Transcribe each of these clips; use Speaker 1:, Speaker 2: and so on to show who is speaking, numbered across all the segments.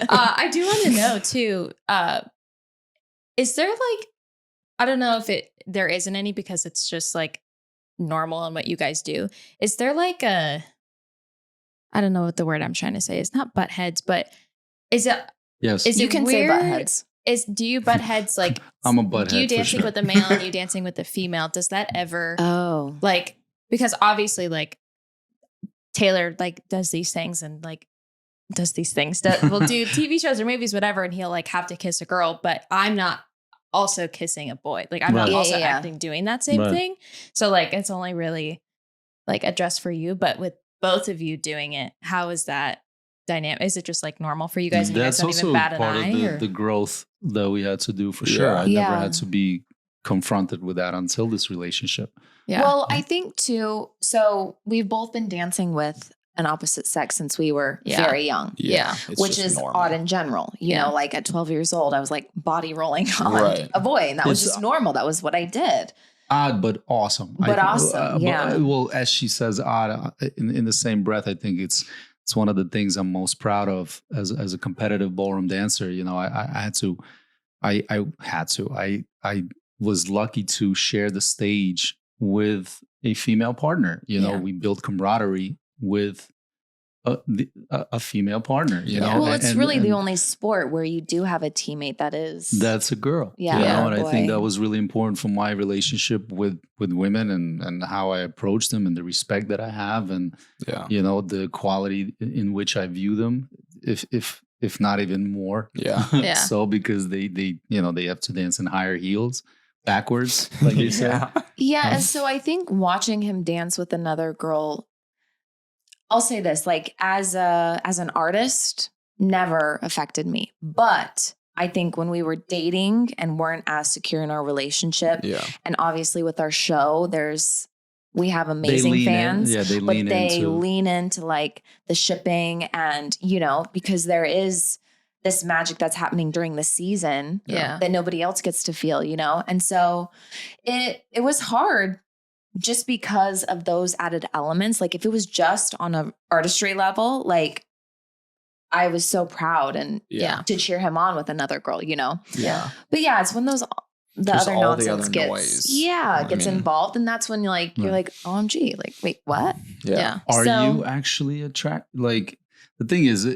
Speaker 1: I do want to know too. Is there like, I don't know if there isn't any because it's just like normal and what you guys do. Is there like I don't know what the word I'm trying to say is. Not butt heads, but is it?
Speaker 2: Yes,
Speaker 1: Is
Speaker 3: you
Speaker 1: it
Speaker 3: can
Speaker 1: weird?
Speaker 3: say butt heads.
Speaker 1: Do you butt heads like
Speaker 2: I'm a butt
Speaker 1: you
Speaker 2: head for
Speaker 1: dancing
Speaker 2: sure.
Speaker 1: with the male and you dancing with the female? Does that ever
Speaker 3: Oh,
Speaker 1: because obviously like Taylor like does these things and like does these things. We'll do TV shows or movies, whatever, and he'll like have to kiss a girl, but I'm not also kissing a boy. Like I'm not
Speaker 2: Right.
Speaker 1: also
Speaker 3: Yeah.
Speaker 1: acting doing that same
Speaker 2: Right.
Speaker 1: thing. So like it's only really like addressed for you, but with both of you doing it, how is that dynamic? Is it just like normal for you guys and you guys
Speaker 2: That's
Speaker 1: don't
Speaker 2: also
Speaker 1: even bat an
Speaker 2: part
Speaker 1: eye?
Speaker 2: of
Speaker 1: Or?
Speaker 2: the growth that we had to do for sure. I
Speaker 3: Yeah.
Speaker 2: never had to be confronted with that until this relationship.
Speaker 1: Yeah.
Speaker 3: Well, I think too. So we've both been dancing with an opposite sex since we were
Speaker 1: Yeah.
Speaker 3: very young.
Speaker 1: Yeah.
Speaker 4: It's
Speaker 3: Which
Speaker 4: just
Speaker 3: is
Speaker 4: normal.
Speaker 3: odd in general. You
Speaker 1: Yeah.
Speaker 3: know, like at 12 years old, I was like body rolling on
Speaker 4: Right.
Speaker 3: a boy. And that was
Speaker 2: It's-
Speaker 3: just normal. That was what I did.
Speaker 2: Odd, but awesome.
Speaker 3: But awesome, yeah.
Speaker 2: well, as she says, odd in the same breath, I think it's one of the things I'm most proud of as a competitive ballroom dancer. You know, I was lucky to share the stage with a female partner. You know,
Speaker 1: Yeah.
Speaker 2: we built camaraderie with a female partner. You know,
Speaker 3: Well, it's
Speaker 2: and-
Speaker 3: really the
Speaker 2: and
Speaker 3: only sport where you do have a teammate that is.
Speaker 2: that's a girl.
Speaker 3: Yeah.
Speaker 2: You
Speaker 1: Yeah,
Speaker 2: know, and I think
Speaker 3: boy.
Speaker 2: that was really important for my relationship with women and how I approach them and the respect that I have and
Speaker 4: Yeah.
Speaker 2: you know the quality in which I view them, if not even more.
Speaker 4: Yeah.
Speaker 1: Yeah.
Speaker 2: So because they you know they have to dance in higher heels backwards, like you said.
Speaker 3: Yeah. And so I think watching him dance with another girl, I'll say this, like as an artist, never affected me. But I think when we were dating and weren't as secure in our relationship,
Speaker 4: Yeah.
Speaker 3: and obviously with our show, we have
Speaker 2: They
Speaker 3: amazing
Speaker 2: lean
Speaker 3: fans.
Speaker 2: in, yeah,
Speaker 3: but they
Speaker 2: into
Speaker 3: lean into like the shipping and, you know, because there is this magic that's happening during the season
Speaker 1: Yeah.
Speaker 3: that nobody else gets to feel, you know? And so it was hard just because of those added elements. Like if it was just on a artistry level, like I was so proud and
Speaker 4: Yeah.
Speaker 3: to cheer him on with another girl, you know?
Speaker 4: Yeah.
Speaker 3: But yeah, it's when the
Speaker 4: Just
Speaker 3: other
Speaker 4: all the
Speaker 3: nonsense
Speaker 4: other
Speaker 3: gets
Speaker 4: noise.
Speaker 3: gets
Speaker 4: I mean-
Speaker 3: involved, and that's when you're like OMG, like wait, what?
Speaker 4: Yeah.
Speaker 2: Are
Speaker 3: So-
Speaker 2: you actually attracted? Like the thing is,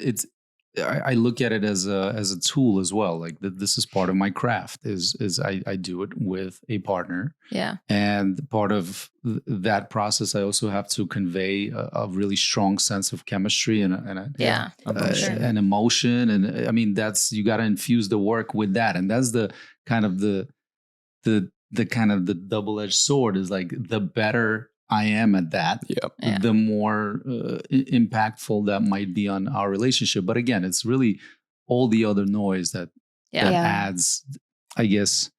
Speaker 2: I look at it as a tool as well. Like this is part of my craft. Is I do it with a partner,
Speaker 1: Yeah.
Speaker 2: and part of that process, I also have to convey a really strong sense of chemistry and
Speaker 1: Yeah.
Speaker 2: an emotion. And I mean, you got to infuse the work with that, and that's the kind of the double-edged sword. Is like the better I am at that,
Speaker 4: Yep.
Speaker 1: Yeah.
Speaker 2: the more impactful that might be on our relationship. But again, it's really all the other noise that
Speaker 1: Yeah.
Speaker 3: Yeah.
Speaker 2: adds, I guess,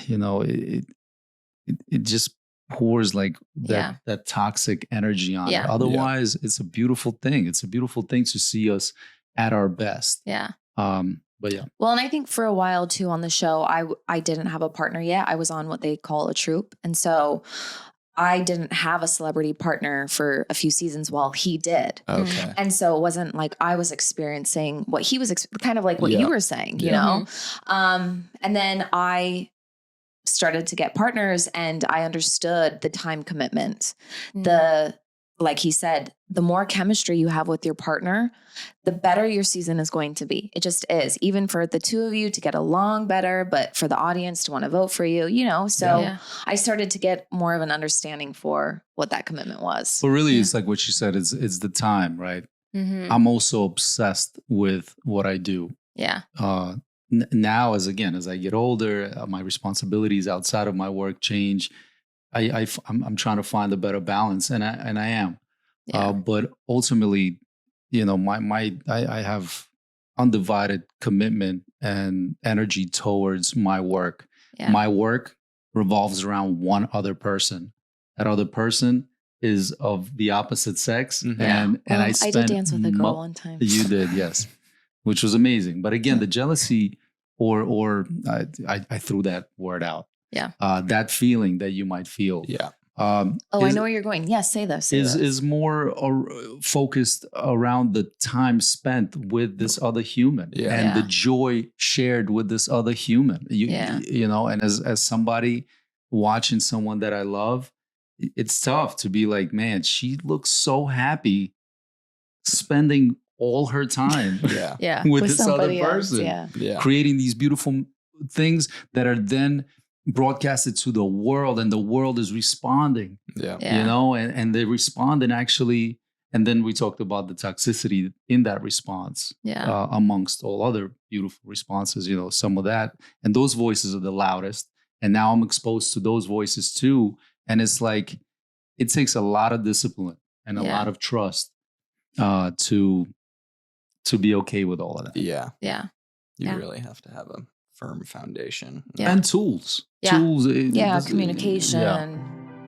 Speaker 2: you know, it just pours like that toxic energy on
Speaker 1: Yeah.
Speaker 2: it. Otherwise, it's a beautiful thing. It's a beautiful thing to see us at our best.
Speaker 1: Yeah.
Speaker 2: But yeah,
Speaker 3: Well, and I think for a while too on the show, I didn't have a partner yet. I was on what they call a troupe, and so I didn't have a celebrity partner for a few seasons while he did.
Speaker 4: Okay.
Speaker 3: And so it wasn't like I was experiencing what he was kind of like what
Speaker 4: Yeah.
Speaker 3: you were saying, you
Speaker 4: Yeah.
Speaker 3: know? And then I started to get partners and I understood the time commitment. Like he said, the more chemistry you have with your partner, the better your season is going to be. It just is, even for the two of you to get along better, but for the audience to want to vote for you, you know? So
Speaker 1: Yeah.
Speaker 3: I started to get more of an understanding for what that commitment was.
Speaker 2: but really, it's like what you said. It's the time, right?
Speaker 1: Mm-hmm.
Speaker 2: I'm also obsessed with what I do.
Speaker 1: Yeah.
Speaker 2: Now, as I get older, my responsibilities outside of my work change. I'm trying to find a better balance, and I am.
Speaker 1: Yeah.
Speaker 2: But ultimately, you know, I have undivided commitment and energy towards my work.
Speaker 1: Yeah.
Speaker 2: My work revolves around one other person. That other person is of the opposite sex,
Speaker 4: Mhm.
Speaker 2: and
Speaker 3: Well,
Speaker 2: I
Speaker 3: I
Speaker 2: spent
Speaker 3: did dance with a girl one time.
Speaker 2: You did, yes, which was amazing. But again, the jealousy, or I threw that word out.
Speaker 1: Yeah.
Speaker 2: That feeling that you might feel.
Speaker 4: Yeah.
Speaker 3: I know where you're going. Yes, say this.
Speaker 2: Is more focused around the time spent with this other human and the joy shared with this other human. You know, and as somebody watching someone that I love, it's tough to be like, man, she looks so happy spending all her time with this other person, creating these beautiful things that are then broadcasted to the world, and the world is responding, you know, and they respond, and actually, and then we talked about the toxicity in that response, amongst all other beautiful responses, you know, some of that, and those voices are the loudest. And now I'm exposed to those voices too. And it's like, it takes a lot of discipline and a lot of trust to be okay with all of that.
Speaker 4: Yeah. You really have to have a firm foundation
Speaker 2: and tools.
Speaker 3: Communication.